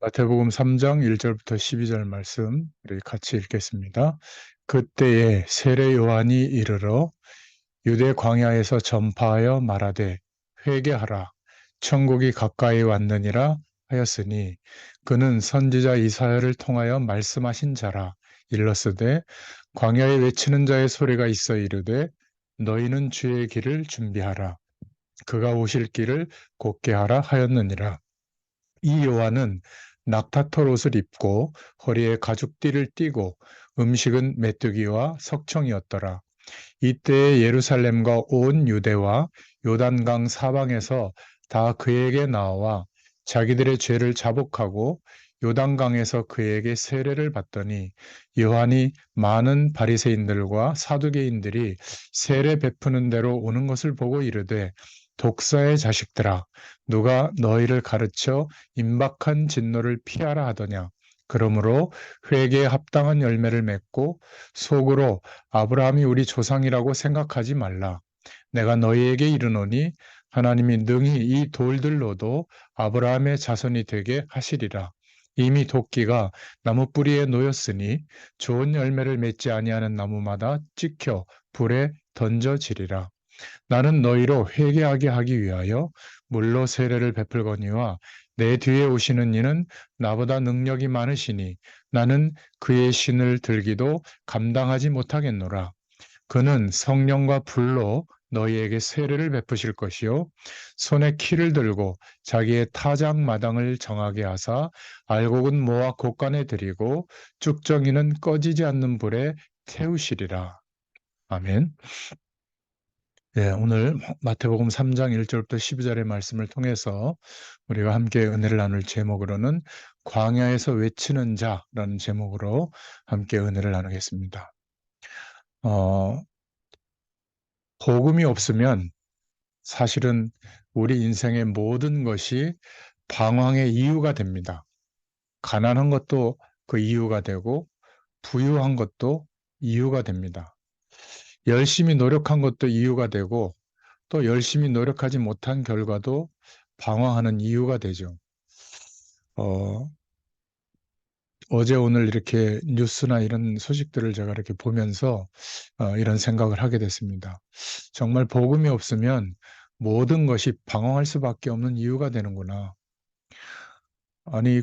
마태복음 3장 1절부터 12절 말씀 우리 같이 읽겠습니다. 그때에 세례 요한이 이르러 유대 광야에서 전파하여 말하되 회개하라 천국이 가까이 왔느니라 하였으니 그는 선지자 이사야를 통하여 말씀하신 자라. 일러스되 광야에 외치는 자의 소리가 있어 이르되 너희는 주의 길을 준비하라 그가 오실 길을 곧게 하라 하였느니라. 이 요한은 낙타털 옷을 입고 허리에 가죽띠를 띠고 음식은 메뚜기와 석청이었더라. 이때에 예루살렘과 온 유대와 요단강 사방에서 다 그에게 나와 자기들의 죄를 자복하고 요단강에서 그에게 세례를 받더니 요한이 많은 바리새인들과 사두개인들이 세례 베푸는 대로 오는 것을 보고 이르되 독사의 자식들아 누가 너희를 가르쳐 임박한 진노를 피하라 하더냐. 그러므로 회개에 합당한 열매를 맺고 속으로 아브라함이 우리 조상이라고 생각하지 말라. 내가 너희에게 이르노니 하나님이 능히 이 돌들로도 아브라함의 자손이 되게 하시리라. 이미 도끼가 나무 뿌리에 놓였으니 좋은 열매를 맺지 아니하는 나무마다 찍혀 불에 던져지리라. 나는 너희로 회개하게 하기 위하여 물로 세례를 베풀거니와 내 뒤에 오시는 이는 나보다 능력이 많으시니 나는 그의 신을 들기도 감당하지 못하겠노라. 그는 성령과 불로 너희에게 세례를 베푸실 것이요 손에 키를 들고 자기의 타작 마당을 정하게 하사 알곡은 모아 곳간에 들이고 쭉정이는 꺼지지 않는 불에 태우시리라. 아멘. 예, 오늘 마태복음 3장 1절부터 12절의 말씀을 통해서 우리가 함께 은혜를 나눌 제목으로는 광야에서 외치는 자라는 제목으로 함께 은혜를 나누겠습니다. 복음이 없으면 사실은 우리 인생의 모든 것이 방황의 이유가 됩니다. 가난한 것도 그 이유가 되고 부유한 것도 이유가 됩니다. 열심히 노력한 것도 이유가 되고 또 열심히 노력하지 못한 결과도 방황하는 이유가 되죠. 어제 오늘 이렇게 뉴스나 이런 소식들을 제가 이렇게 보면서 이런 생각을 하게 됐습니다. 정말 복음이 없으면 모든 것이 방황할 수밖에 없는 이유가 되는구나. 아니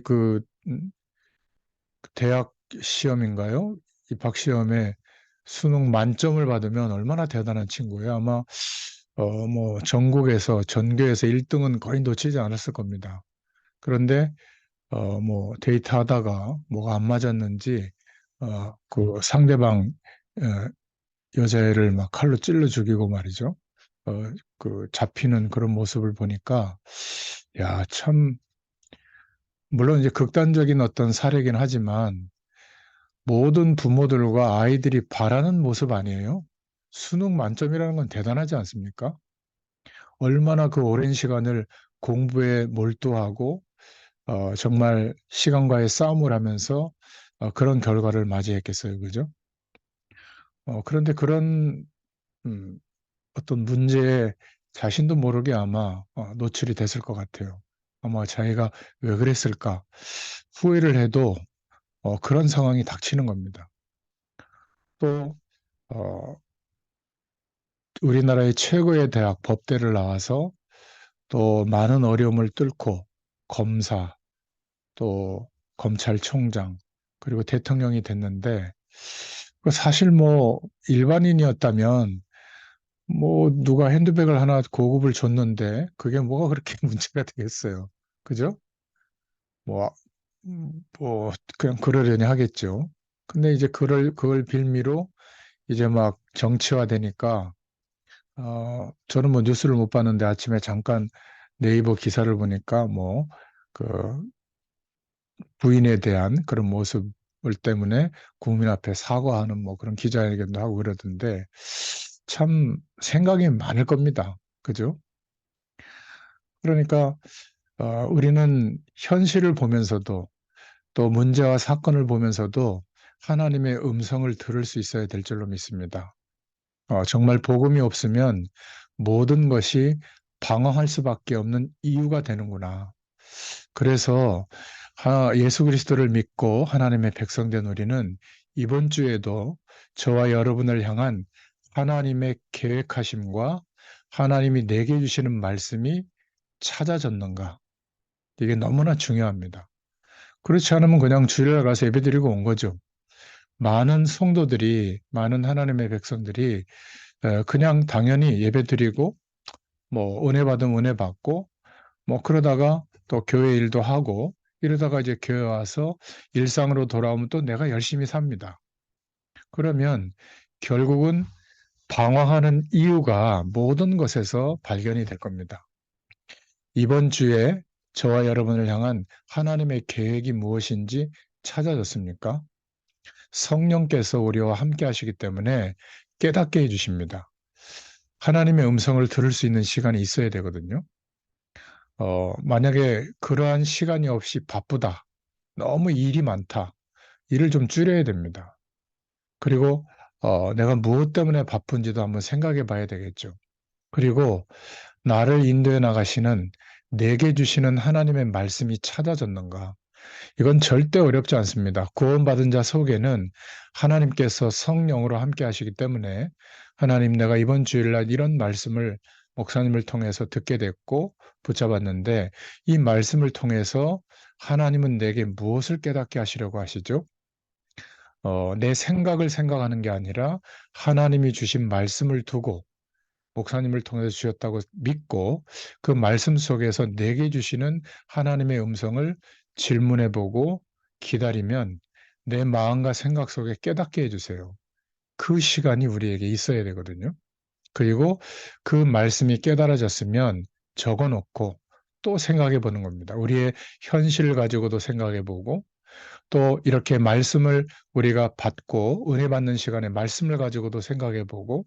대학 시험인가요? 입학 시험에 수능 만점을 받으면 얼마나 대단한 친구예요. 아마 뭐 전국에서 전교에서 1등은 거의 놓치지 않았을 겁니다. 그런데 뭐 데이트하다가 뭐가 안 맞았는지 그 상대방 어, 여자애를 막 칼로 찔러 죽이고 말이죠. 그 잡히는 그런 모습을 보니까 야, 참 물론 이제 극단적인 어떤 사례긴 하지만 모든 부모들과 아이들이 바라는 모습 아니에요? 수능 만점이라는 건 대단하지 않습니까? 얼마나 그 오랜 시간을 공부에 몰두하고 정말 시간과의 싸움을 하면서 그런 결과를 맞이했겠어요. 그죠? 그런데 그런 음, 어떤 문제에 자신도 모르게 아마 노출이 됐을 것 같아요. 아마 자기가 왜 그랬을까 후회를 해도 그런 상황이 닥치는 겁니다. 또 어, 우리나라의 최고의 대학 법대를 나와서 또 많은 어려움을 뚫고 검사, 또 검찰총장, 그리고 대통령이 됐는데 그 사실 뭐 일반인이었다면 뭐 누가 핸드백을 하나 고급을 줬는데 그게 뭐가 그렇게 문제가 되겠어요. 그죠? 뭐, 뭐 그냥 그러려니 하겠죠. 근데 이제 그걸 빌미로 이제 막 정치화되니까 저는 뭐 뉴스를 못 봤는데 아침에 잠깐 네이버 기사를 보니까 뭐 그 부인에 대한 그런 모습을 때문에 국민 앞에 사과하는 뭐 그런 기자회견도 하고 그러던데 참 생각이 많을 겁니다. 그죠? 그러니까 우리는 현실을 보면서도 또 문제와 사건을 보면서도 하나님의 음성을 들을 수 있어야 될 줄로 믿습니다. 정말 복음이 없으면 모든 것이 방황할 수밖에 없는 이유가 되는구나. 그래서 예수 그리스도를 믿고 하나님의 백성된 우리는 이번 주에도 저와 여러분을 향한 하나님의 계획하심과 하나님이 내게 주시는 말씀이 찾아졌는가? 이게 너무나 중요합니다. 그렇지 않으면 그냥 주일날 가서 예배드리고 온 거죠. 많은 성도들이, 많은 하나님의 백성들이 그냥 당연히 예배드리고 뭐 은혜 받으면 은혜 받고 뭐 그러다가 또 교회 일도 하고 이러다가 이제 교회 와서 일상으로 돌아오면 또 내가 열심히 삽니다. 그러면 결국은 방황하는 이유가 모든 것에서 발견이 될 겁니다. 이번 주에 저와 여러분을 향한 하나님의 계획이 무엇인지 찾아졌습니까? 성령께서 우리와 함께 하시기 때문에 깨닫게 해주십니다. 하나님의 음성을 들을 수 있는 시간이 있어야 되거든요. 만약에 그러한 시간이 없이 바쁘다. 너무 일이 많다. 일을 좀 줄여야 됩니다. 그리고 내가 무엇 때문에 바쁜지도 한번 생각해 봐야 되겠죠. 그리고 나를 인도해 나가시는 내게 주시는 하나님의 말씀이 찾아졌는가? 이건 절대 어렵지 않습니다. 구원받은 자 속에는 하나님께서 성령으로 함께 하시기 때문에 하나님 내가 이번 주일날 이런 말씀을 목사님을 통해서 듣게 됐고 붙잡았는데 이 말씀을 통해서 하나님은 내게 무엇을 깨닫게 하시려고 하시죠? 내 생각을 생각하는 게 아니라 하나님이 주신 말씀을 두고 목사님을 통해서 주셨다고 믿고 그 말씀 속에서 내게 주시는 하나님의 음성을 질문해 보고 기다리면 내 마음과 생각 속에 깨닫게 해 주세요. 그 시간이 우리에게 있어야 되거든요. 그리고 그 말씀이 깨달아졌으면 적어 놓고 또 생각해 보는 겁니다. 우리의 현실을 가지고도 생각해 보고 또 이렇게 말씀을 우리가 받고 은혜 받는 시간에 말씀을 가지고도 생각해 보고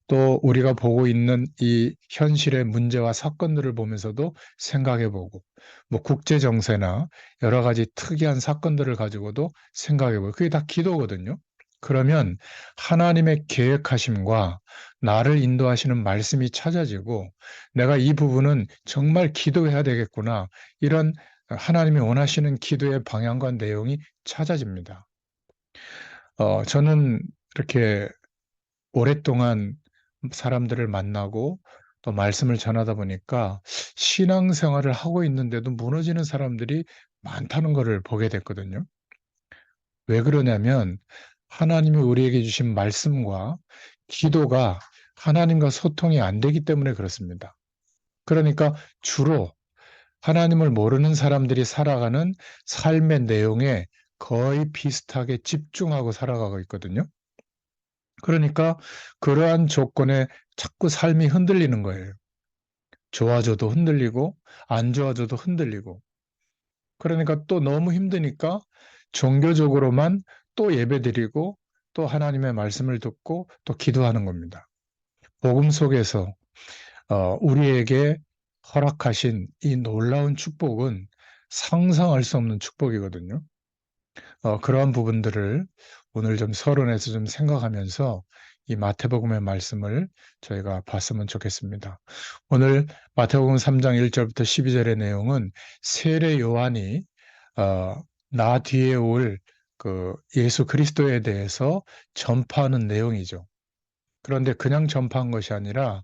또 우리가 보고 있는 이 현실의 문제와 사건들을 보면서도 생각해 보고 뭐 국제 정세나 여러 가지 특이한 사건들을 가지고도 생각해 보고 그게 다 기도거든요. 그러면 하나님의 계획하심과 나를 인도하시는 말씀이 찾아지고 내가 이 부분은 정말 기도해야 되겠구나. 이런 하나님이 원하시는 기도의 방향과 내용이 찾아집니다. 저는 이렇게 오랫동안 사람들을 만나고 또 말씀을 전하다 보니까 신앙생활을 하고 있는데도 무너지는 사람들이 많다는 것을 보게 됐거든요. 왜 그러냐면 하나님이 우리에게 주신 말씀과 기도가 하나님과 소통이 안 되기 때문에 그렇습니다. 그러니까 주로 하나님을 모르는 사람들이 살아가는 삶의 내용에 거의 비슷하게 집중하고 살아가고 있거든요. 그러니까 그러한 조건에 자꾸 삶이 흔들리는 거예요. 좋아져도 흔들리고 안 좋아져도 흔들리고. 그러니까 또 너무 힘드니까 종교적으로만 또 예배드리고 또 하나님의 말씀을 듣고 또 기도하는 겁니다. 복음 속에서 우리에게 허락하신 이 놀라운 축복은 상상할 수 없는 축복이거든요. 그러한 부분들을 오늘 좀 서론에서 좀 생각하면서 이 마태복음의 말씀을 저희가 봤으면 좋겠습니다. 오늘 마태복음 3장 1절부터 12절의 내용은 세례 요한이 나 뒤에 올 그 예수 그리스도에 대해서 전파하는 내용이죠. 그런데 그냥 전파한 것이 아니라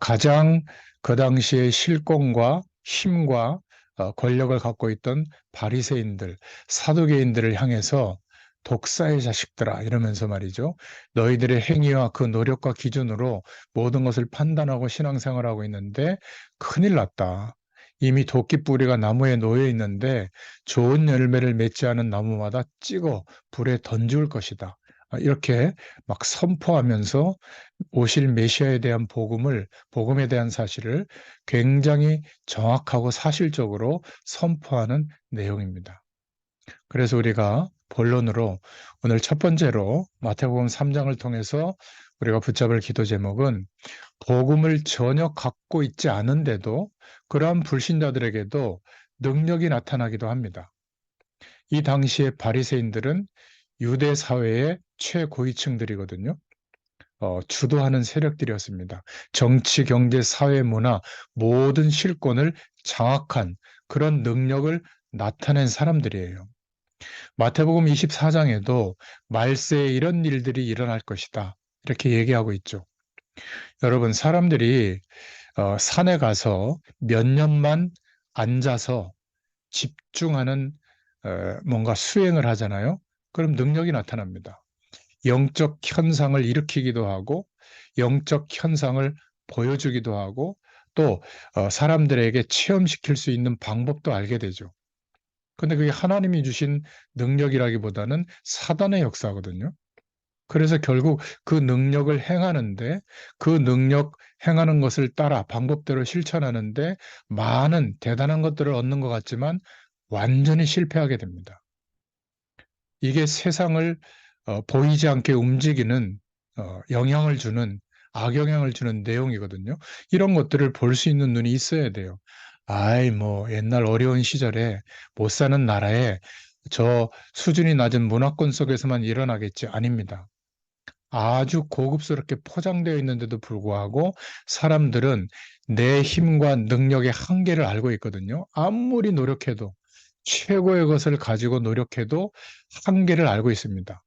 가장 그 당시에 실권과 힘과 권력을 갖고 있던 바리새인들, 사두개인들을 향해서 독사의 자식들아 이러면서 말이죠. 너희들의 행위와 그 노력과 기준으로 모든 것을 판단하고 신앙생활하고 있는데 큰일 났다. 이미 도끼뿌리가 나무에 놓여 있는데 좋은 열매를 맺지 않은 나무마다 찍어 불에 던질 것이다. 이렇게 막 선포하면서 오실 메시아에 대한 복음에 대한 사실을 굉장히 정확하고 사실적으로 선포하는 내용입니다. 그래서 우리가 본론으로 오늘 첫 번째로 마태복음 3장을 통해서 우리가 붙잡을 기도 제목은 복음을 전혀 갖고 있지 않은데도 그러한 불신자들에게도 능력이 나타나기도 합니다. 이 당시의 바리새인들은 유대 사회의 최고위층들이거든요. 주도하는 세력들이었습니다. 정치, 경제, 사회, 문화 모든 실권을 장악한 그런 능력을 나타낸 사람들이에요. 마태복음 24장에도 말세에 이런 일들이 일어날 것이다, 이렇게 얘기하고 있죠. 여러분, 사람들이 산에 가서 몇 년만 앉아서 집중하는 뭔가 수행을 하잖아요. 그럼 능력이 나타납니다. 영적 현상을 일으키기도 하고 영적 현상을 보여주기도 하고 또 사람들에게 체험시킬 수 있는 방법도 알게 되죠. 근데 그게 하나님이 주신 능력이라기보다는 사단의 역사거든요. 그래서 결국 그 능력을 행하는데, 그 능력 행하는 것을 따라 방법대로 실천하는데 많은 대단한 것들을 얻는 것 같지만 완전히 실패하게 됩니다. 이게 세상을 보이지 않게 움직이는 영향을 주는, 악영향을 주는 내용이거든요. 이런 것들을 볼 수 있는 눈이 있어야 돼요. 아이, 뭐 옛날 어려운 시절에 못 사는 나라에 저 수준이 낮은 문화권 속에서만 일어나겠지, 아닙니다. 아주 고급스럽게 포장되어 있는데도 불구하고 사람들은 내 힘과 능력의 한계를 알고 있거든요. 아무리 노력해도, 최고의 것을 가지고 노력해도 한계를 알고 있습니다.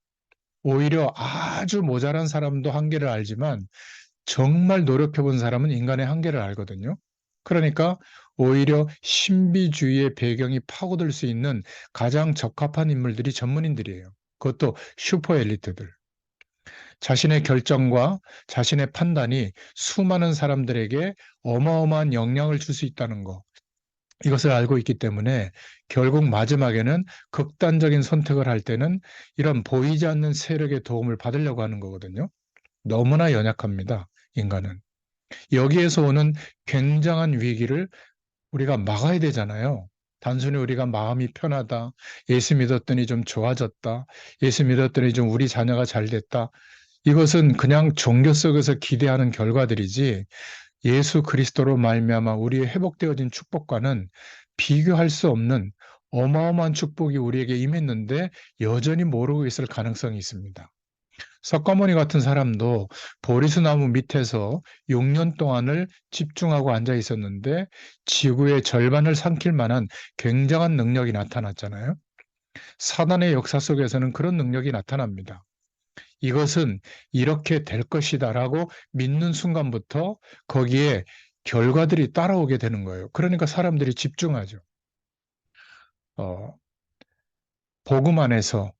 오히려 아주 모자란 사람도 한계를 알지만 정말 노력해 본 사람은 인간의 한계를 알거든요. 그러니까 오히려 신비주의의 배경이 파고들 수 있는 가장 적합한 인물들이 전문인들이에요. 그것도 슈퍼 엘리트들. 자신의 결정과 자신의 판단이 수많은 사람들에게 어마어마한 영향을 줄 수 있다는 거. 이것을 알고 있기 때문에 결국 마지막에는 극단적인 선택을 할 때는 이런 보이지 않는 세력의 도움을 받으려고 하는 거거든요. 너무나 연약합니다, 인간은. 여기에서 오는 굉장한 위기를 우리가 막아야 되잖아요. 단순히 우리가 마음이 편하다, 예수 믿었더니 좀 좋아졌다, 예수 믿었더니 좀 우리 자녀가 잘 됐다, 이것은 그냥 종교 속에서 기대하는 결과들이지 예수 그리스도로 말미암아 우리의 회복되어진 축복과는 비교할 수 없는 어마어마한 축복이 우리에게 임했는데 여전히 모르고 있을 가능성이 있습니다. 석가모니 같은 사람도 보리수나무 밑에서 6년 동안을 집중하고 앉아 있었는데 지구의 절반을 삼킬 만한 굉장한 능력이 나타났잖아요. 사단의 역사 속에서는 그런 능력이 나타납니다. 이것은 이렇게 될 것이다라고 믿는 순간부터 거기에 결과들이 따라오게 되는 거예요. 그러니까 사람들이 집중하죠. 어, 복음 안에서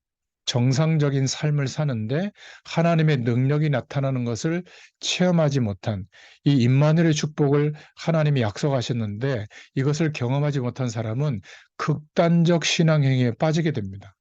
정상적인 삶을 사는데 하나님의 능력이 나타나는 것을 체험하지 못한, 이 임마누엘의 축복을 하나님이 약속하셨는데 이것을 경험하지 못한 사람은 극단적 신앙 행위에 빠지게 됩니다.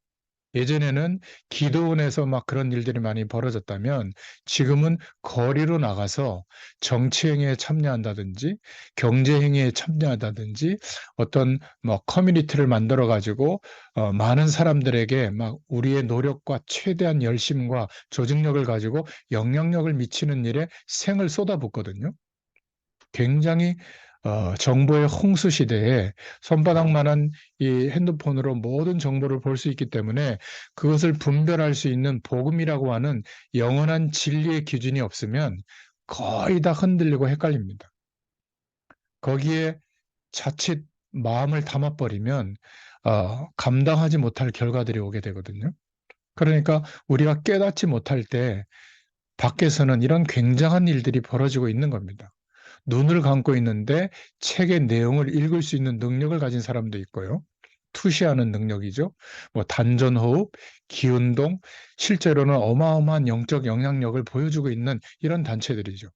예전에는 기도원에서 막 그런 일들이 많이 벌어졌다면 지금은 거리로 나가서 정치행위에 참여한다든지 경제행위에 참여한다든지 어떤 뭐 커뮤니티를 만들어 가지고 많은 사람들에게 막 우리의 노력과 최대한 열심과 조직력을 가지고 영향력을 미치는 일에 생을 쏟아붓거든요. 굉장히 정보의 홍수 시대에 손바닥만한 이 핸드폰으로 모든 정보를 볼 수 있기 때문에 그것을 분별할 수 있는 복음이라고 하는 영원한 진리의 기준이 없으면 거의 다 흔들리고 헷갈립니다. 거기에 자칫 마음을 담아버리면 감당하지 못할 결과들이 오게 되거든요. 그러니까 우리가 깨닫지 못할 때 밖에서는 이런 굉장한 일들이 벌어지고 있는 겁니다. 눈을 감고 있는데 책의 내용을 읽을 수 있는 능력을 가진 사람도 있고요. 투시하는 능력이죠. 뭐 단전호흡, 기운동, 실제로는 어마어마한 영적 영향력을 보여주고 있는 이런 단체들이죠.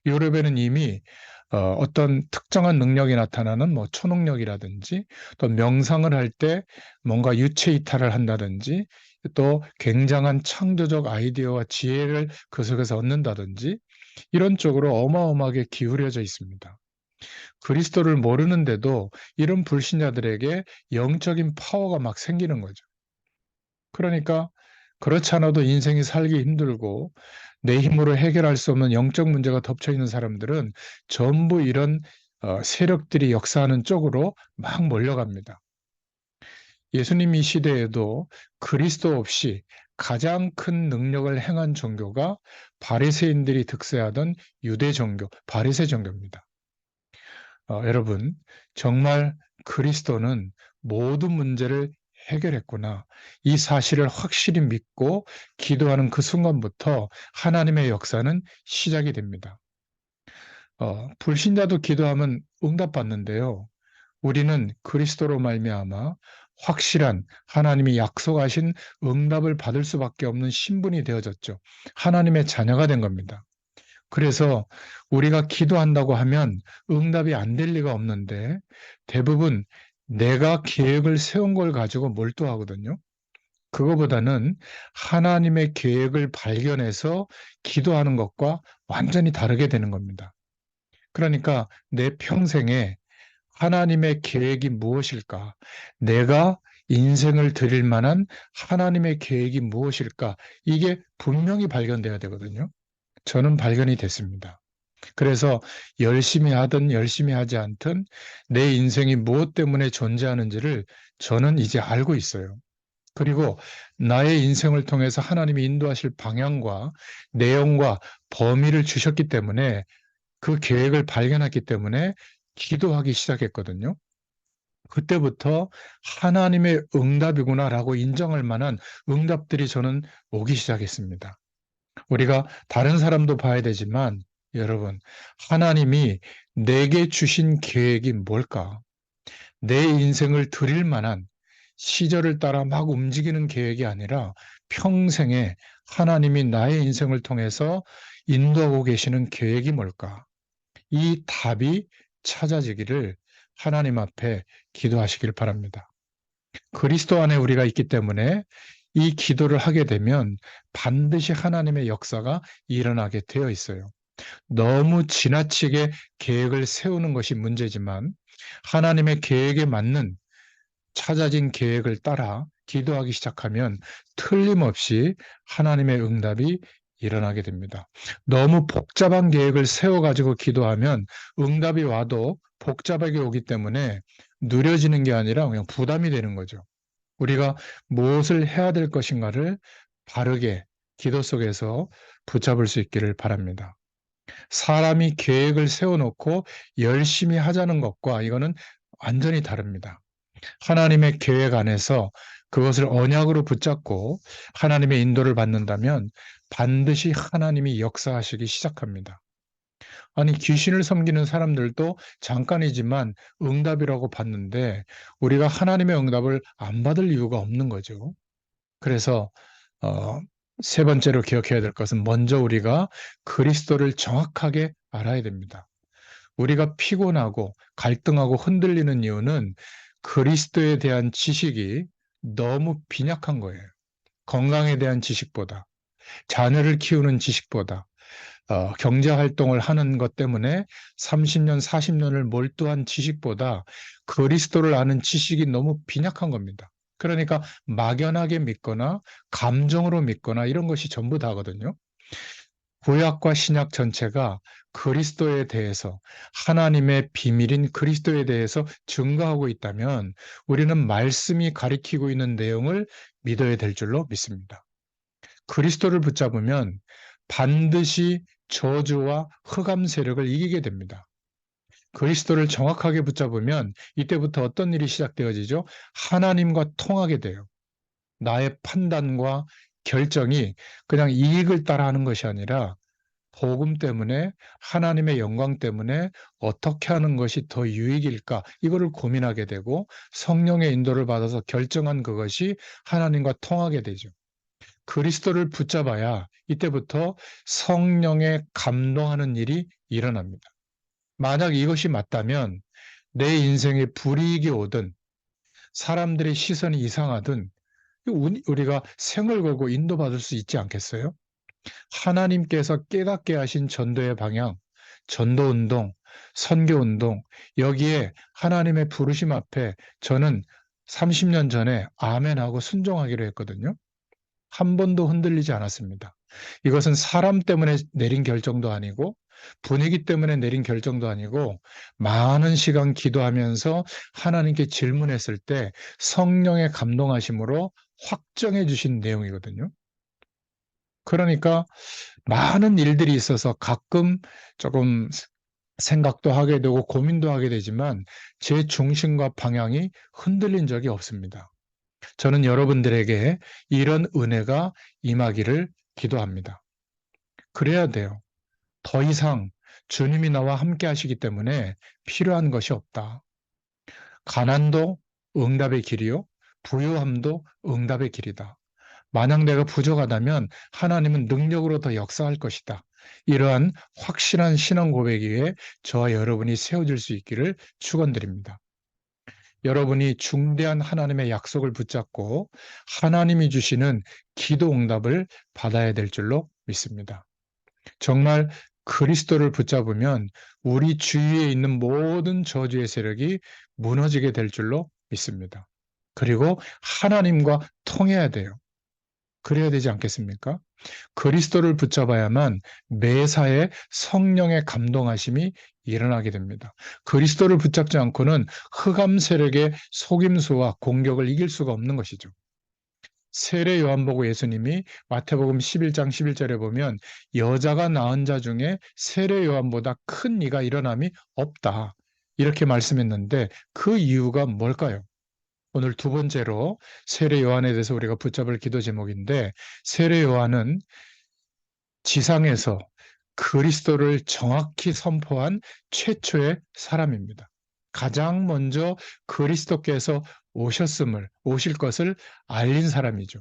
유럽에는 이미 어떤 특정한 능력이 나타나는 뭐 초능력이라든지 또 명상을 할 때 뭔가 유체 이탈을 한다든지 또 굉장한 창조적 아이디어와 지혜를 그 속에서 얻는다든지 이런 쪽으로 어마어마하게 기울여져 있습니다. 그리스도를 모르는데도 이런 불신자들에게 영적인 파워가 막 생기는 거죠. 그러니까 그렇지 않아도 인생이 살기 힘들고 내 힘으로 해결할 수 없는 영적 문제가 덮쳐 있는 사람들은 전부 이런 세력들이 역사하는 쪽으로 막 몰려갑니다. 예수님 이 시대에도 그리스도 없이 가장 큰 능력을 행한 종교가 바리새인들이 득세하던 유대 종교, 바리새 종교입니다. 여러분, 정말 그리스도는 모든 문제를 해결했구나. 이 사실을 확실히 믿고 기도하는 그 순간부터 하나님의 역사는 시작이 됩니다. 불신자도 기도하면 응답받는데요. 우리는 그리스도로 말미암아 확실한 하나님이 약속하신 응답을 받을 수밖에 없는 신분이 되어졌죠. 하나님의 자녀가 된 겁니다. 그래서 우리가 기도한다고 하면 응답이 안 될 리가 없는데 대부분 내가 계획을 세운 걸 가지고 몰두하거든요. 그거보다는 하나님의 계획을 발견해서 기도하는 것과 완전히 다르게 되는 겁니다. 그러니까 내 평생에 하나님의 계획이 무엇일까? 내가 인생을 드릴 만한 하나님의 계획이 무엇일까? 이게 분명히 발견돼야 되거든요. 저는 발견이 됐습니다. 그래서 열심히 하든 열심히 하지 않든 내 인생이 무엇 때문에 존재하는지를 저는 이제 알고 있어요. 그리고 나의 인생을 통해서 하나님이 인도하실 방향과 내용과 범위를 주셨기 때문에 그 계획을 발견했기 때문에 기도하기 시작했거든요. 그때부터 하나님의 응답이구나라고 인정할 만한 응답들이 저는 오기 시작했습니다. 우리가 다른 사람도 봐야 되지만 여러분, 하나님이 내게 주신 계획이 뭘까? 내 인생을 드릴 만한 시절을 따라 막 움직이는 계획이 아니라 평생에 하나님이 나의 인생을 통해서 인도하고 계시는 계획이 뭘까? 이 답이 찾아지기를 하나님 앞에 기도하시길 바랍니다. 그리스도 안에 우리가 있기 때문에 이 기도를 하게 되면 반드시 하나님의 역사가 일어나게 되어 있어요. 너무 지나치게 계획을 세우는 것이 문제지만 하나님의 계획에 맞는 찾아진 계획을 따라 기도하기 시작하면 틀림없이 하나님의 응답이 일어나게 됩니다. 너무 복잡한 계획을 세워가지고 기도하면 응답이 와도 복잡하게 오기 때문에 누려지는 게 아니라 그냥 부담이 되는 거죠. 우리가 무엇을 해야 될 것인가를 바르게 기도 속에서 붙잡을 수 있기를 바랍니다. 사람이 계획을 세워놓고 열심히 하자는 것과 이거는 완전히 다릅니다. 하나님의 계획 안에서 그것을 언약으로 붙잡고 하나님의 인도를 받는다면 반드시 하나님이 역사하시기 시작합니다. 아니, 귀신을 섬기는 사람들도 잠깐이지만 응답이라고 받는데 우리가 하나님의 응답을 안 받을 이유가 없는 거죠. 그래서 어, 세 번째로 기억해야 될 것은 먼저 우리가 그리스도를 정확하게 알아야 됩니다. 우리가 피곤하고 갈등하고 흔들리는 이유는 그리스도에 대한 지식이 너무 빈약한 거예요. 건강에 대한 지식보다, 자녀를 키우는 지식보다, 경제 활동을 하는 것 때문에 30년, 40년을 몰두한 지식보다 그리스도를 아는 지식이 너무 빈약한 겁니다. 그러니까 막연하게 믿거나 감정으로 믿거나 이런 것이 전부 다거든요. 구약과 신약 전체가 그리스도에 대해서 하나님의 비밀인 그리스도에 대해서 증거하고 있다면 우리는 말씀이 가리키고 있는 내용을 믿어야 될 줄로 믿습니다. 그리스도를 붙잡으면 반드시 저주와 흑암 세력을 이기게 됩니다. 그리스도를 정확하게 붙잡으면 이때부터 어떤 일이 시작되어지죠? 하나님과 통하게 돼요. 나의 판단과 결정이 그냥 이익을 따라하는 것이 아니라 복음 때문에 하나님의 영광 때문에 어떻게 하는 것이 더 유익일까 이거를 고민하게 되고 성령의 인도를 받아서 결정한 그것이 하나님과 통하게 되죠. 그리스도를 붙잡아야 이때부터 성령의 감동하는 일이 일어납니다. 만약 이것이 맞다면 내 인생에 불이익이 오든 사람들의 시선이 이상하든 우리가 생을 걸고 인도받을 수 있지 않겠어요? 하나님께서 깨닫게 하신 전도의 방향, 전도운동, 선교운동, 여기에 하나님의 부르심 앞에 저는 30년 전에 아멘하고 순종하기로 했거든요. 한 번도 흔들리지 않았습니다. 이것은 사람 때문에 내린 결정도 아니고 분위기 때문에 내린 결정도 아니고 많은 시간 기도하면서 하나님께 질문했을 때 성령의 감동하심으로 확정해 주신 내용이거든요. 그러니까 많은 일들이 있어서 가끔 조금 생각도 하게 되고 고민도 하게 되지만 제 중심과 방향이 흔들린 적이 없습니다. 저는 여러분들에게 이런 은혜가 임하기를 기도합니다. 그래야 돼요. 더 이상 주님이 나와 함께 하시기 때문에 필요한 것이 없다. 가난도 응답의 길이요, 부유함도 응답의 길이다. 만약 내가 부족하다면 하나님은 능력으로 더 역사할 것이다. 이러한 확실한 신앙 고백 위에 저와 여러분이 세워질 수 있기를 축원드립니다. 여러분이 중대한 하나님의 약속을 붙잡고 하나님이 주시는 기도 응답을 받아야 될 줄로 믿습니다. 정말 그리스도를 붙잡으면 우리 주위에 있는 모든 저주의 세력이 무너지게 될 줄로 믿습니다. 그리고 하나님과 통해야 돼요. 그래야 되지 않겠습니까? 그리스도를 붙잡아야만 매사에 성령의 감동하심이 일어나게 됩니다. 그리스도를 붙잡지 않고는 흑암 세력의 속임수와 공격을 이길 수가 없는 것이죠. 세례 요한 보고 예수님이 마태복음 11장 11절에 보면 여자가 낳은 자 중에 세례 요한보다 큰 이가 일어남이 없다. 이렇게 말씀했는데 그 이유가 뭘까요? 오늘 두 번째로 세례 요한에 대해서 우리가 붙잡을 기도 제목인데, 세례 요한은 지상에서 그리스도를 정확히 선포한 최초의 사람입니다. 가장 먼저 그리스도께서 오실 것을 알린 사람이죠.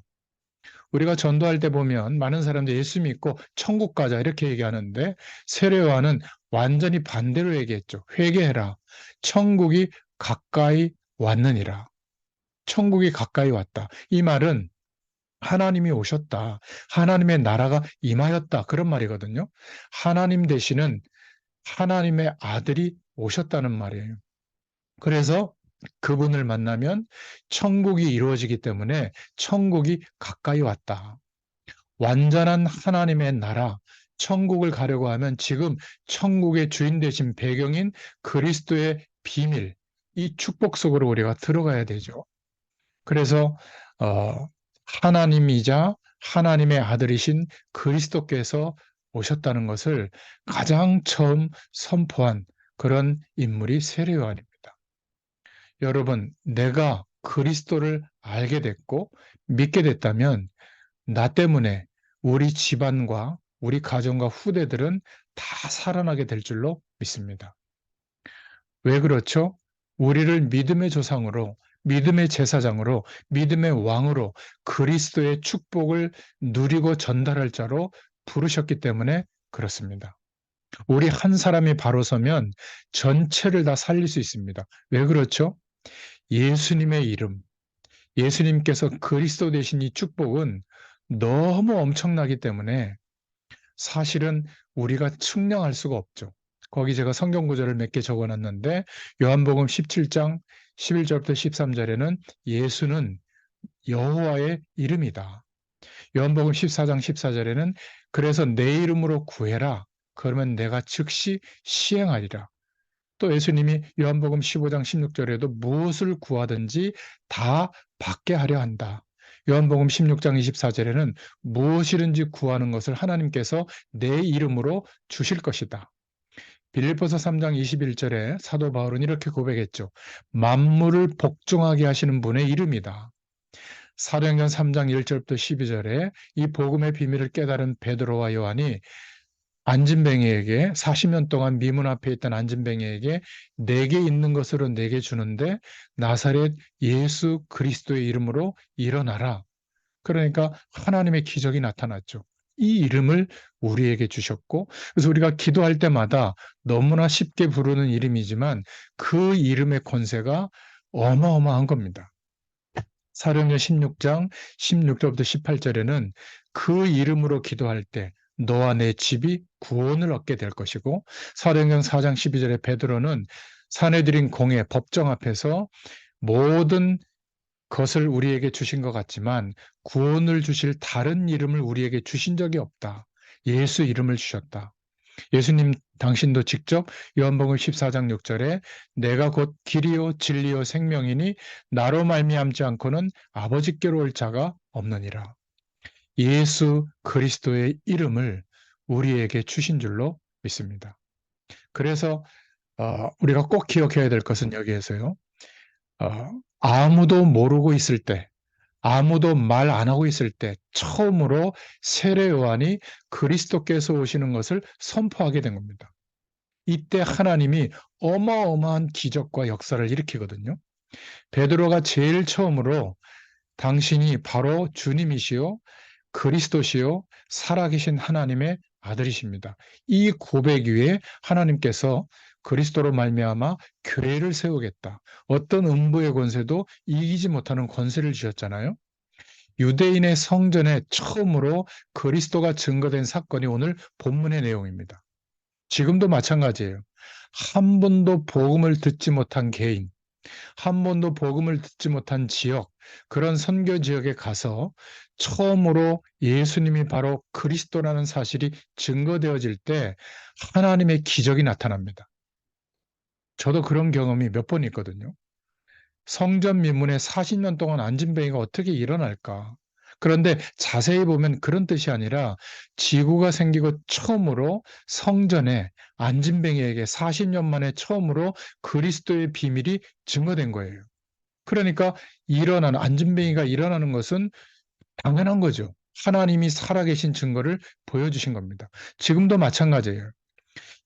우리가 전도할 때 보면 많은 사람들이 예수 믿고 천국 가자 이렇게 얘기하는데, 세례 요한은 완전히 반대로 얘기했죠. 회개해라. 천국이 가까이 왔느니라. 천국이 가까이 왔다. 이 말은 하나님이 오셨다. 하나님의 나라가 임하였다. 그런 말이거든요. 하나님 되시는 하나님의 아들이 오셨다는 말이에요. 그래서 그분을 만나면 천국이 이루어지기 때문에 천국이 가까이 왔다. 완전한 하나님의 나라, 천국을 가려고 하면 지금 천국의 주인 되신 배경인 그리스도의 비밀, 이 축복 속으로 우리가 들어가야 되죠. 그래서 하나님이자 하나님의 아들이신 그리스도께서 오셨다는 것을 가장 처음 선포한 그런 인물이 세례 요한입니다. 여러분, 내가 그리스도를 알게 됐고 믿게 됐다면 나 때문에 우리 집안과 우리 가정과 후대들은 다 살아나게 될 줄로 믿습니다. 왜 그렇죠? 우리를 믿음의 조상으로, 믿음의 제사장으로, 믿음의 왕으로 그리스도의 축복을 누리고 전달할 자로 부르셨기 때문에 그렇습니다. 우리 한 사람이 바로 서면 전체를 다 살릴 수 있습니다. 왜 그렇죠? 예수님의 이름, 예수님께서 그리스도 되신 이 축복은 너무 엄청나기 때문에 사실은 우리가 측량할 수가 없죠. 거기 제가 성경 구절을 몇 개 적어놨는데, 요한복음 17장 11절부터 13절에는 예수는 여호와의 이름이다. 요한복음 14장 14절에는 그래서 내 이름으로 구해라. 그러면 내가 즉시 시행하리라. 또 예수님이 요한복음 15장 16절에도 무엇을 구하든지 다 받게 하려 한다. 요한복음 16장 24절에는 무엇이든지 구하는 것을 하나님께서 내 이름으로 주실 것이다. 빌립보서 3장 21절에 사도 바울은 이렇게 고백했죠. 만물을 복종하게 하시는 분의 이름이다. 사도행전 3장 1절부터 12절에 이 복음의 비밀을 깨달은 베드로와 요한이 안진뱅이에게 40년 동안 미문 앞에 있던 안진뱅이에게 내게 있는 것으로 내게 주는데 나사렛 예수 그리스도의 이름으로 일어나라. 그러니까 하나님의 기적이 나타났죠. 이 이름을 우리에게 주셨고, 그래서 우리가 기도할 때마다 너무나 쉽게 부르는 이름이지만 그 이름의 권세가 어마어마한 겁니다. 사도행전 16장 16절부터 18절에는 그 이름으로 기도할 때 너와 내 집이 구원을 얻게 될 것이고, 사도행전 4장 12절에 베드로는 사내들인 공회 법정 앞에서 모든 것을 우리에게 주신 것 같지만 구원을 주실 다른 이름을 우리에게 주신 적이 없다. 예수 이름을 주셨다. 예수님 당신도 직접 요한복음 14장 6절에 내가 곧 길이요 진리요 생명이니 나로 말미암지 않고는 아버지께로 올 자가 없느니라. 예수 그리스도의 이름을 우리에게 주신 줄로 믿습니다. 그래서 우리가 꼭 기억해야 될 것은 여기에서요. 어, 아무도 모르고 있을 때, 아무도 말 안 하고 있을 때 처음으로 세례 요한이 그리스도께서 오시는 것을 선포하게 된 겁니다. 이때 하나님이 어마어마한 기적과 역사를 일으키거든요. 베드로가 제일 처음으로 당신이 바로 주님이시요 그리스도시요 살아계신 하나님의 아들이십니다. 이 고백 위에 하나님께서 그리스도로 말미암아 교회를 세우겠다. 어떤 음부의 권세도 이기지 못하는 권세를 주셨잖아요. 유대인의 성전에 처음으로 그리스도가 증거된 사건이 오늘 본문의 내용입니다. 지금도 마찬가지예요. 한 번도 복음을 듣지 못한 개인, 한 번도 복음을 듣지 못한 지역, 그런 선교 지역에 가서 처음으로 예수님이 바로 그리스도라는 사실이 증거되어질 때 하나님의 기적이 나타납니다. 저도 그런 경험이 몇 번 있거든요. 성전 민문에 40년 동안 안진뱅이가 어떻게 일어날까? 그런데 자세히 보면 그런 뜻이 아니라 지구가 생기고 처음으로 성전에 안진뱅이에게 40년 만에 처음으로 그리스도의 비밀이 증거된 거예요. 그러니까 안진뱅이가 일어나는 것은 당연한 거죠. 하나님이 살아계신 증거를 보여주신 겁니다. 지금도 마찬가지예요.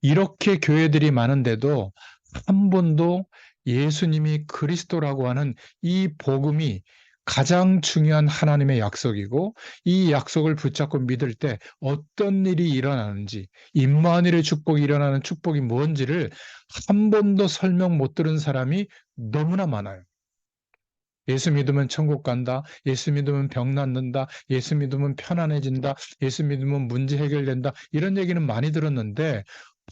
이렇게 교회들이 많은데도 한 번도 예수님이 그리스도라고 하는 이 복음이 가장 중요한 하나님의 약속이고 이 약속을 붙잡고 믿을 때 어떤 일이 일어나는지 임마누엘의 축복이 일어나는 축복이 뭔지를 한 번도 설명 못 들은 사람이 너무나 많아요. 예수 믿으면 천국 간다. 예수 믿으면 병 낫는다. 예수 믿으면 편안해진다. 예수 믿으면 문제 해결된다. 이런 얘기는 많이 들었는데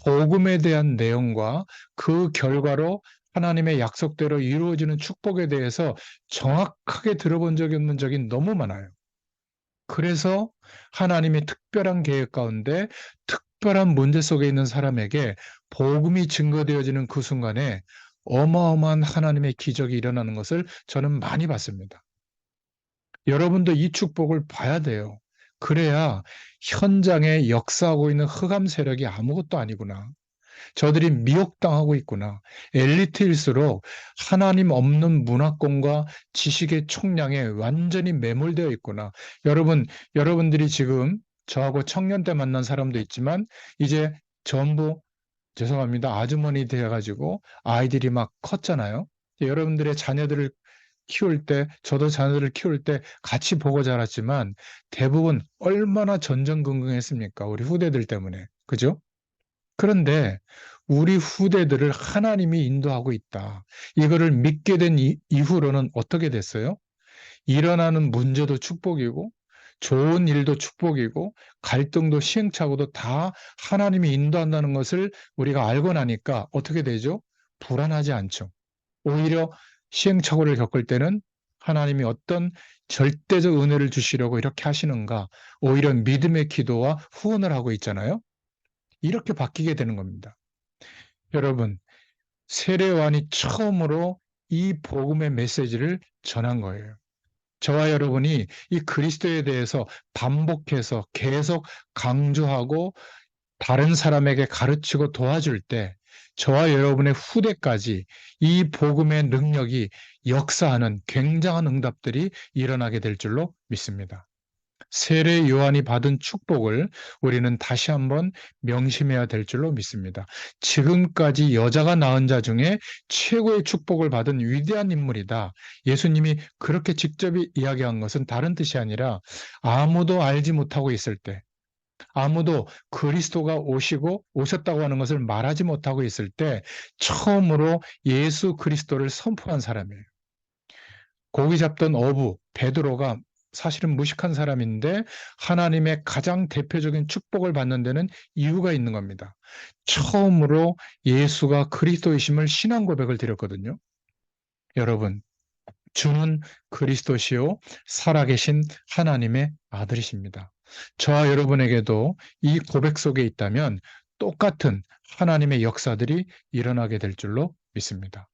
복음에 대한 내용과 그 결과로 하나님의 약속대로 이루어지는 축복에 대해서 정확하게 들어본 적이 없는 적이 너무 많아요. 그래서 하나님의 특별한 계획 가운데 특별한 문제 속에 있는 사람에게 복음이 증거되어지는 그 순간에 어마어마한 하나님의 기적이 일어나는 것을 저는 많이 봤습니다. 여러분도 이 축복을 봐야 돼요. 그래야 현장에 역사하고 있는 흑암 세력이 아무것도 아니구나. 저들이 미혹당하고 있구나. 엘리트일수록 하나님 없는 문화권과 지식의 총량에 완전히 매몰되어 있구나. 여러분들이 지금 저하고 청년 때 만난 사람도 있지만 이제 전부 죄송합니다. 아주머니 돼가지고 아이들이 막 컸잖아요. 여러분들의 자녀들을 키울 때, 저도 자녀들을 키울 때 같이 보고 자랐지만 대부분 얼마나 전전긍긍했습니까? 우리 후대들 때문에. 그죠? 그런데 우리 후대들을 하나님이 인도하고 있다. 이거를 믿게 된 이후로는 어떻게 됐어요? 일어나는 문제도 축복이고, 좋은 일도 축복이고, 갈등도 시행착오도 다 하나님이 인도한다는 것을 우리가 알고 나니까 어떻게 되죠? 불안하지 않죠. 오히려 시행착오를 겪을 때는 하나님이 어떤 절대적 은혜를 주시려고 이렇게 하시는가, 오히려 믿음의 기도와 후원을 하고 있잖아요. 이렇게 바뀌게 되는 겁니다. 여러분, 세례요한이 처음으로 이 복음의 메시지를 전한 거예요. 저와 여러분이 이 그리스도에 대해서 반복해서 계속 강조하고 다른 사람에게 가르치고 도와줄 때 저와 여러분의 후대까지 이 복음의 능력이 역사하는 굉장한 응답들이 일어나게 될 줄로 믿습니다. 세례 요한이 받은 축복을 우리는 다시 한번 명심해야 될 줄로 믿습니다. 지금까지 여자가 낳은 자 중에 최고의 축복을 받은 위대한 인물이다. 예수님이 그렇게 직접 이야기한 것은 다른 뜻이 아니라 아무도 알지 못하고 있을 때, 아무도 그리스도가 오셨다고 하는 것을 말하지 못하고 있을 때 처음으로 예수 그리스도를 선포한 사람이에요. 고기 잡던 어부 베드로가 사실은 무식한 사람인데 하나님의 가장 대표적인 축복을 받는 데는 이유가 있는 겁니다. 처음으로 예수가 그리스도이심을 신앙 고백을 드렸거든요. 여러분, 주는 그리스도시요 살아계신 하나님의 아들이십니다. 저와 여러분에게도 이 고백 속에 있다면 똑같은 하나님의 역사들이 일어나게 될 줄로 믿습니다.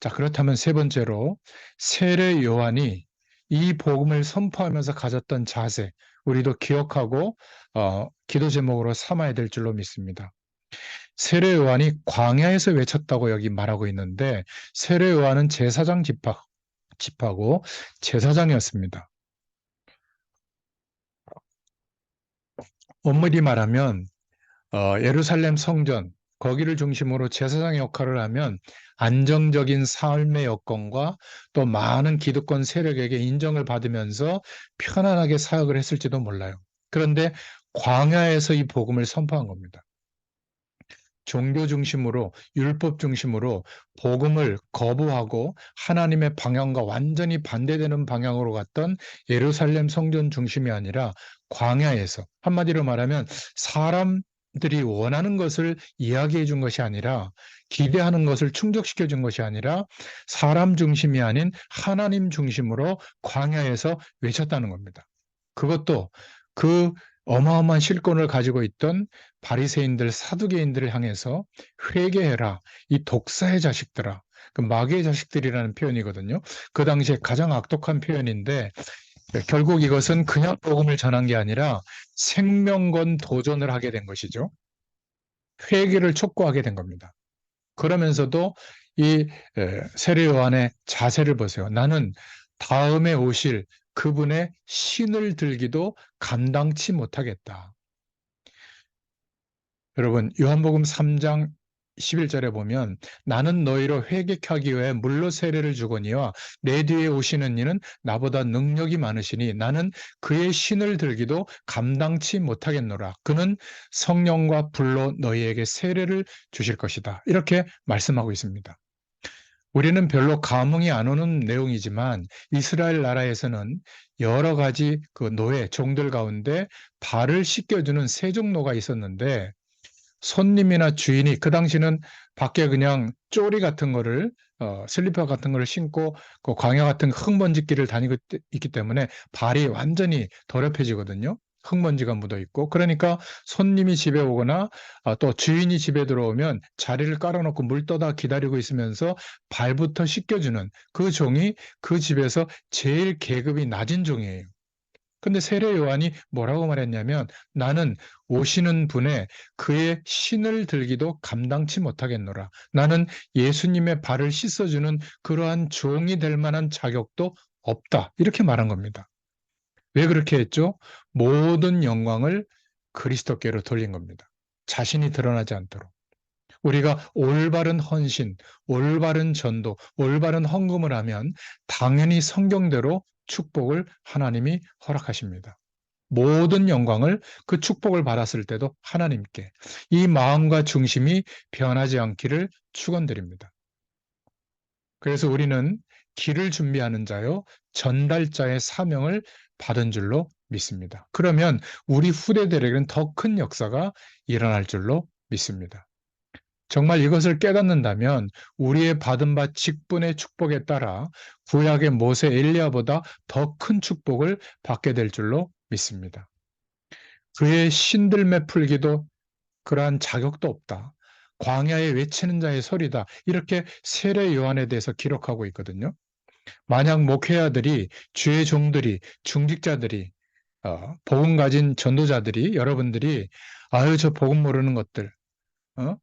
자, 그렇다면 세 번째로 세례 요한이 이 복음을 선포하면서 가졌던 자세, 우리도 기억하고 기도 제목으로 삼아야 될 줄로 믿습니다. 세례 요한이 광야에서 외쳤다고 여기 말하고 있는데 세례 요한은 제사장 집하고 제사장이었습니다. 엄밀히 말하면 예루살렘 성전 거기를 중심으로 제사장 역할을 하면 안정적인 삶의 여건과 또 많은 기득권 세력에게 인정을 받으면서 편안하게 사역을 했을지도 몰라요. 그런데 광야에서 이 복음을 선포한 겁니다. 종교 중심으로 율법 중심으로 복음을 거부하고 하나님의 방향과 완전히 반대되는 방향으로 갔던 예루살렘 성전 중심이 아니라 광야에서 한마디로 말하면 사람들이 원하는 것을 이야기해 준 것이 아니라 기대하는 것을 충족시켜 준 것이 아니라 사람 중심이 아닌 하나님 중심으로 광야에서 외쳤다는 겁니다. 그것도 그 어마어마한 실권을 가지고 있던 바리새인들, 사두개인들을 향해서 회개해라. 이 독사의 자식들아. 그 마귀의 자식들이라는 표현이거든요. 그 당시에 가장 악독한 표현인데 결국 이것은 그냥 복음을 전한 게 아니라 생명건 도전을 하게 된 것이죠. 회개를 촉구하게 된 겁니다. 그러면서도 이 세례 요한의 자세를 보세요. 나는 다음에 오실 그분의 신을 들기도 감당치 못하겠다. 여러분, 요한복음 3장 11절에 보면 나는 너희로 회개하기 위해 물로 세례를 주거니와 내 뒤에 오시는 이는 나보다 능력이 많으시니 나는 그의 신을 들기도 감당치 못하겠노라. 그는 성령과 불로 너희에게 세례를 주실 것이다. 이렇게 말씀하고 있습니다. 우리는 별로 감흥이 안 오는 내용이지만 이스라엘 나라에서는 여러 가지 그 노예, 종들 가운데 발을 씻겨주는 세종노가 있었는데 손님이나 주인이 그 당시는 밖에 그냥 쪼리 같은 거를 슬리퍼 같은 거를 신고 그 광야 같은 흙먼지길을 다니고 있기 때문에 발이 완전히 더럽혀지거든요. 흙먼지가 묻어 있고 그러니까 손님이 집에 오거나 또 주인이 집에 들어오면 자리를 깔아놓고 물 떠다 기다리고 있으면서 발부터 씻겨주는 그 종이 그 집에서 제일 계급이 낮은 종이에요. 근데 세례 요한이 뭐라고 말했냐면 나는 오시는 분의 그의 신을 들기도 감당치 못하겠노라. 나는 예수님의 발을 씻어주는 그러한 종이 될 만한 자격도 없다. 이렇게 말한 겁니다. 왜 그렇게 했죠? 모든 영광을 그리스도께로 돌린 겁니다. 자신이 드러나지 않도록. 우리가 올바른 헌신, 올바른 전도, 올바른 헌금을 하면 당연히 성경대로 축복을 하나님이 허락하십니다. 모든 영광을 그 축복을 받았을 때도 하나님께 이 마음과 중심이 변하지 않기를 축원드립니다. 그래서 우리는 길을 준비하는 자요 전달자의 사명을 받은 줄로 믿습니다. 그러면 우리 후대들에게는 더 큰 역사가 일어날 줄로 믿습니다. 정말 이것을 깨닫는다면 우리의 받은 바 직분의 축복에 따라 구약의 모세 엘리야보다 더 큰 축복을 받게 될 줄로 믿습니다. 그의 신들매 풀기도 그러한 자격도 없다. 광야에 외치는 자의 소리다. 이렇게 세례 요한에 대해서 기록하고 있거든요. 만약 목회자들이, 주의 종들이, 중직자들이, 복음 가진 전도자들이, 여러분들이 아유 저 복음 모르는 것들, 어?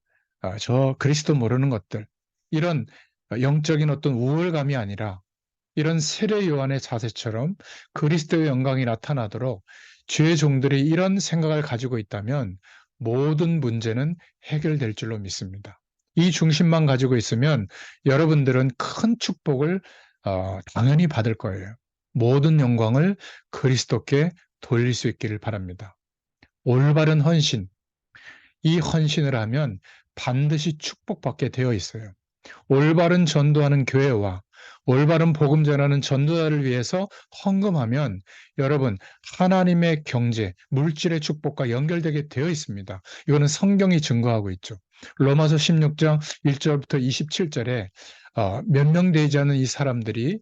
저 그리스도 모르는 것들, 이런 영적인 어떤 우월감이 아니라 이런 세례 요한의 자세처럼 그리스도의 영광이 나타나도록 주의 종들이 이런 생각을 가지고 있다면 모든 문제는 해결될 줄로 믿습니다. 이 중심만 가지고 있으면 여러분들은 큰 축복을 당연히 받을 거예요. 모든 영광을 그리스도께 돌릴 수 있기를 바랍니다. 올바른 헌신, 이 헌신을 하면 반드시 축복받게 되어 있어요. 올바른 전도하는 교회와 올바른 복음 전하는 전도자를 위해서 헌금하면 여러분 하나님의 경제, 물질의 축복과 연결되게 되어 있습니다. 이거는 성경이 증거하고 있죠. 로마서 16장 1절부터 27절에 몇 명 되지 않은 이 사람들이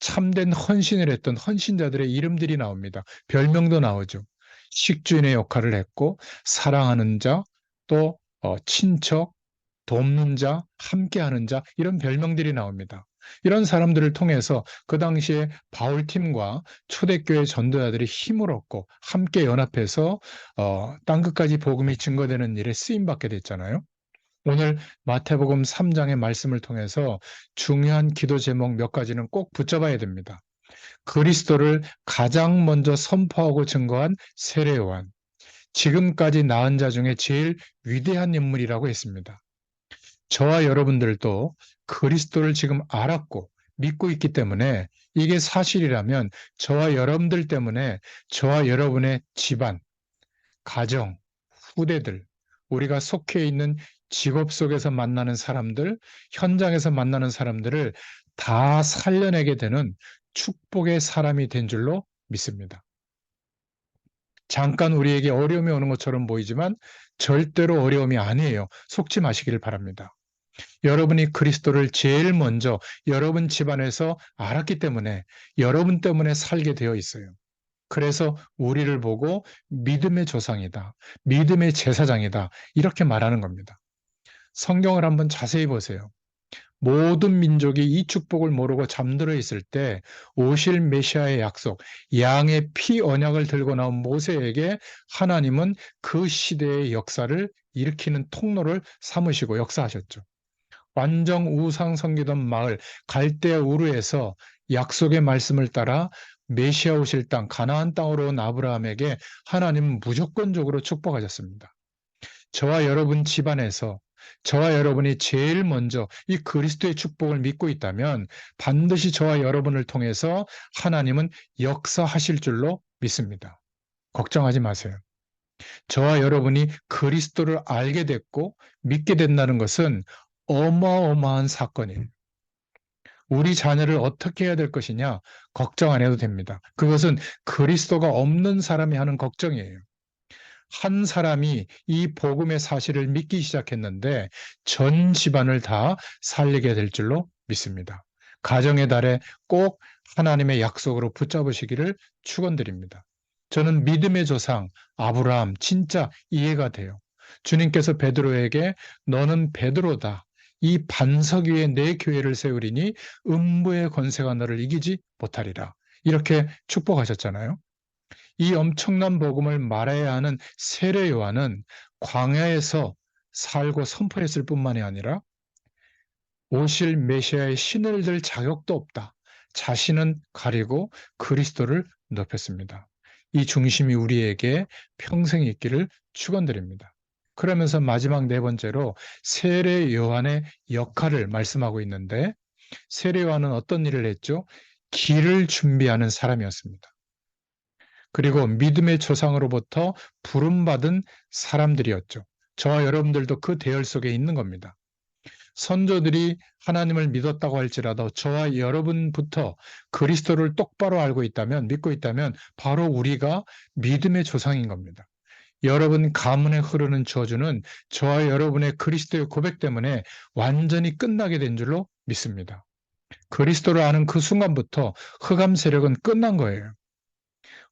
참된 헌신을 했던 헌신자들의 이름들이 나옵니다. 별명도 나오죠. 식주인의 역할을 했고 사랑하는 자, 또 친척, 돕는 자, 함께하는 자 이런 별명들이 나옵니다. 이런 사람들을 통해서 그 당시에 바울팀과 초대교회 전도자들이 힘을 얻고 함께 연합해서 땅끝까지 복음이 증거되는 일에 쓰임받게 됐잖아요. 오늘 마태복음 3장의 말씀을 통해서 중요한 기도 제목 몇 가지는 꼭 붙잡아야 됩니다. 그리스도를 가장 먼저 선포하고 증거한 세례 요한, 지금까지 낳은 자 중에 제일 위대한 인물이라고 했습니다. 저와 여러분들도 그리스도를 지금 알았고 믿고 있기 때문에 이게 사실이라면 저와 여러분들 때문에 저와 여러분의 집안, 가정, 후대들, 우리가 속해 있는 직업 속에서 만나는 사람들, 현장에서 만나는 사람들을 다 살려내게 되는 축복의 사람이 된 줄로 믿습니다. 잠깐 우리에게 어려움이 오는 것처럼 보이지만 절대로 어려움이 아니에요. 속지 마시기를 바랍니다. 여러분이 그리스도를 제일 먼저 여러분 집안에서 알았기 때문에 여러분 때문에 살게 되어 있어요. 그래서 우리를 보고 믿음의 조상이다, 믿음의 제사장이다, 이렇게 말하는 겁니다. 성경을 한번 자세히 보세요. 모든 민족이 이 축복을 모르고 잠들어 있을 때 오실 메시아의 약속, 양의 피 언약을 들고 나온 모세에게 하나님은 그 시대의 역사를 일으키는 통로를 삼으시고 역사하셨죠. 완전 우상 섬기던 마을 갈대아 우르에서 약속의 말씀을 따라 메시아 오실 땅 가나안 땅으로 온 아브라함에게 하나님은 무조건적으로 축복하셨습니다. 저와 여러분 집안에서 저와 여러분이 제일 먼저 이 그리스도의 축복을 믿고 있다면 반드시 저와 여러분을 통해서 하나님은 역사하실 줄로 믿습니다. 걱정하지 마세요. 저와 여러분이 그리스도를 알게 됐고 믿게 된다는 것은 어마어마한 사건이에요. 우리 자녀를 어떻게 해야 될 것이냐 걱정 안 해도 됩니다. 그것은 그리스도가 없는 사람이 하는 걱정이에요. 한 사람이 이 복음의 사실을 믿기 시작했는데 전 집안을 다 살리게 될 줄로 믿습니다. 가정의 달에 꼭 하나님의 약속으로 붙잡으시기를 축원드립니다. 저는 믿음의 조상 아브라함 진짜 이해가 돼요. 주님께서 베드로에게 너는 베드로다. 이 반석 위에 내 교회를 세우리니 음부의 권세가 너를 이기지 못하리라. 이렇게 축복하셨잖아요. 이 엄청난 복음을 말해야 하는 세례 요한은 광야에서 살고 선포했을 뿐만이 아니라 오실 메시아의 신을 들 자격도 없다. 자신은 가리고 그리스도를 높였습니다. 이 중심이 우리에게 평생 있기를 축원드립니다. 그러면서 마지막 네 번째로 세례 요한의 역할을 말씀하고 있는데 세례 요한은 어떤 일을 했죠? 길을 준비하는 사람이었습니다. 그리고 믿음의 조상으로부터 부름받은 사람들이었죠. 저와 여러분들도 그 대열 속에 있는 겁니다. 선조들이 하나님을 믿었다고 할지라도 저와 여러분부터 그리스도를 똑바로 알고 있다면, 믿고 있다면 바로 우리가 믿음의 조상인 겁니다. 여러분 가문에 흐르는 저주는 저와 여러분의 그리스도의 고백 때문에 완전히 끝나게 된 줄로 믿습니다. 그리스도를 아는 그 순간부터 흑암 세력은 끝난 거예요.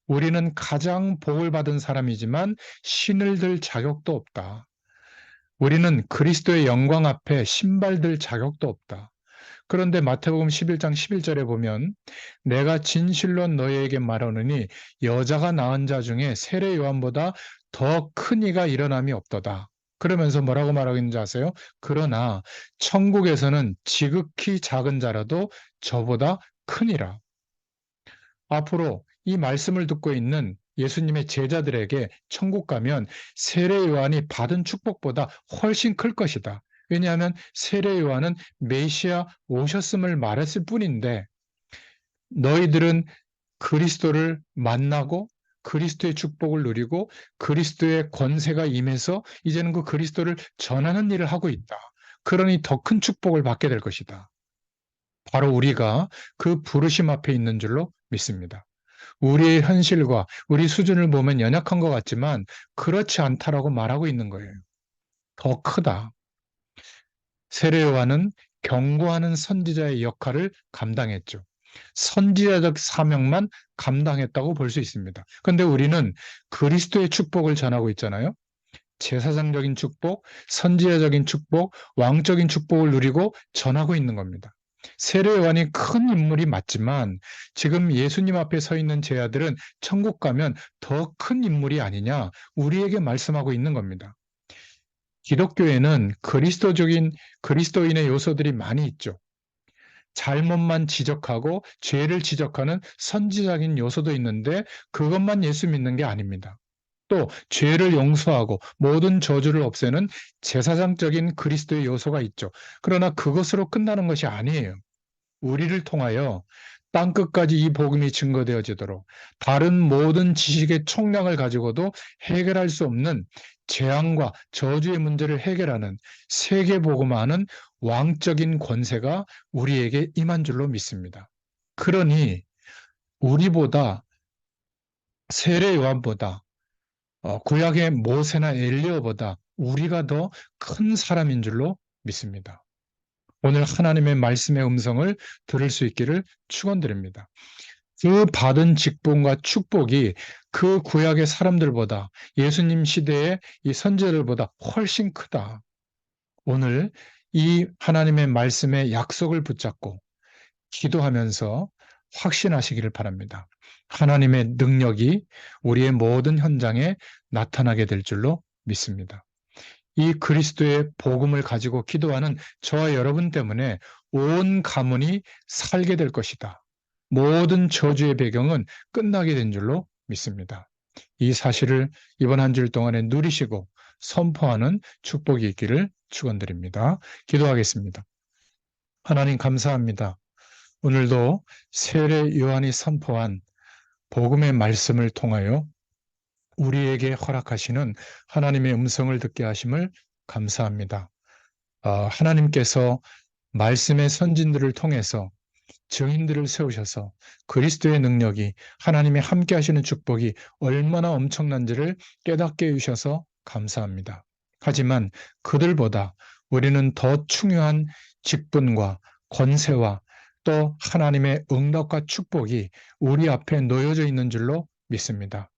우리는 가장 복을 받은 사람이지만 신을 들 자격도 없다. 우리는 그리스도의 영광 앞에 신발들 자격도 없다. 그런데 마태복음 11장 11절에 보면 내가 진실로 너희에게 말하노니 여자가 낳은 자 중에 세례 요한보다 더 큰 이가 일어남이 없도다. 그러면서 뭐라고 말하고 있는지 아세요? 그러나 천국에서는 지극히 작은 자라도 저보다 크니라. 앞으로 이 말씀을 듣고 있는 예수님의 제자들에게 천국 가면 세례 요한이 받은 축복보다 훨씬 클 것이다. 왜냐하면 세례 요한은 메시아 오셨음을 말했을 뿐인데 너희들은 그리스도를 만나고 그리스도의 축복을 누리고 그리스도의 권세가 임해서 이제는 그 그리스도를 전하는 일을 하고 있다. 그러니 더 큰 축복을 받게 될 것이다. 바로 우리가 그 부르심 앞에 있는 줄로 믿습니다. 우리의 현실과 우리 수준을 보면 연약한 것 같지만 그렇지 않다라고 말하고 있는 거예요. 더 크다. 세례 요한은 경고하는 선지자의 역할을 감당했죠. 선지자적 사명만 감당했다고 볼 수 있습니다. 그런데 우리는 그리스도의 축복을 전하고 있잖아요. 제사장적인 축복, 선지자적인 축복, 왕적인 축복을 누리고 전하고 있는 겁니다. 세례 요한이 큰 인물이 맞지만 지금 예수님 앞에 서 있는 제 아들은 천국 가면 더 큰 인물이 아니냐 우리에게 말씀하고 있는 겁니다. 기독교에는 그리스도인의 요소들이 많이 있죠. 잘못만 지적하고 죄를 지적하는 선지자적인 요소도 있는데 그것만 예수 믿는 게 아닙니다. 또 죄를 용서하고 모든 저주를 없애는 제사장적인 그리스도의 요소가 있죠. 그러나 그것으로 끝나는 것이 아니에요. 우리를 통하여 땅끝까지 이 복음이 증거되어지도록 다른 모든 지식의 총량을 가지고도 해결할 수 없는 재앙과 저주의 문제를 해결하는 세계복음화는 왕적인 권세가 우리에게 임한 줄로 믿습니다. 그러니 우리보다 세례 요한보다 구약의 모세나 엘리야보다 우리가 더 큰 사람인 줄로 믿습니다. 오늘 하나님의 말씀의 음성을 들을 수 있기를 축원드립니다. 그 받은 직분과 축복이 그 구약의 사람들보다 예수님 시대의 이 선지자들보다 훨씬 크다. 오늘 이 하나님의 말씀의 약속을 붙잡고 기도하면서 확신하시기를 바랍니다. 하나님의 능력이 우리의 모든 현장에 나타나게 될 줄로 믿습니다. 이 그리스도의 복음을 가지고 기도하는 저와 여러분 때문에 온 가문이 살게 될 것이다. 모든 저주의 배경은 끝나게 된 줄로 믿습니다. 이 사실을 이번 한 주일 동안에 누리시고 선포하는 축복이 있기를 축원드립니다. 기도하겠습니다. 하나님 감사합니다. 오늘도 세례 요한이 선포한 복음의 말씀을 통하여 우리에게 허락하시는 하나님의 음성을 듣게 하심을 감사합니다. 하나님께서 말씀의 선진들을 통해서 증인들을 세우셔서 그리스도의 능력이 하나님의 함께 하시는 축복이 얼마나 엄청난지를 깨닫게 해주셔서 감사합니다. 하지만 그들보다 우리는 더 중요한 직분과 권세와 또 하나님의 응답과 축복이 우리 앞에 놓여져 있는 줄로 믿습니다.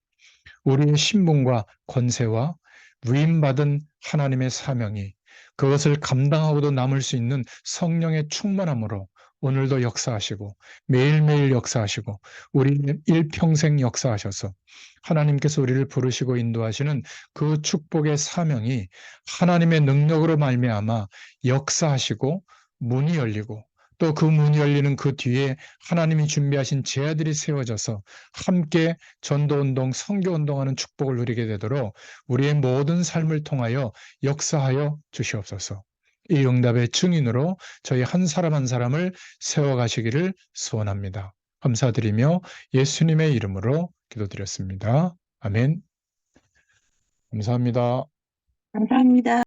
우리의 신분과 권세와 위임받은 하나님의 사명이 그것을 감당하고도 남을 수 있는 성령의 충만함으로 오늘도 역사하시고 매일매일 역사하시고 우리의 일평생 역사하셔서 하나님께서 우리를 부르시고 인도하시는 그 축복의 사명이 하나님의 능력으로 말미암아 역사하시고 문이 열리고 또 그 문이 열리는 그 뒤에 하나님이 준비하신 제자들이 세워져서 함께 전도운동, 선교운동하는 축복을 누리게 되도록 우리의 모든 삶을 통하여 역사하여 주시옵소서. 이 응답의 증인으로 저희 한 사람 한 사람을 세워가시기를 소원합니다. 감사드리며 예수님의 이름으로 기도드렸습니다. 아멘. 감사합니다. 감사합니다.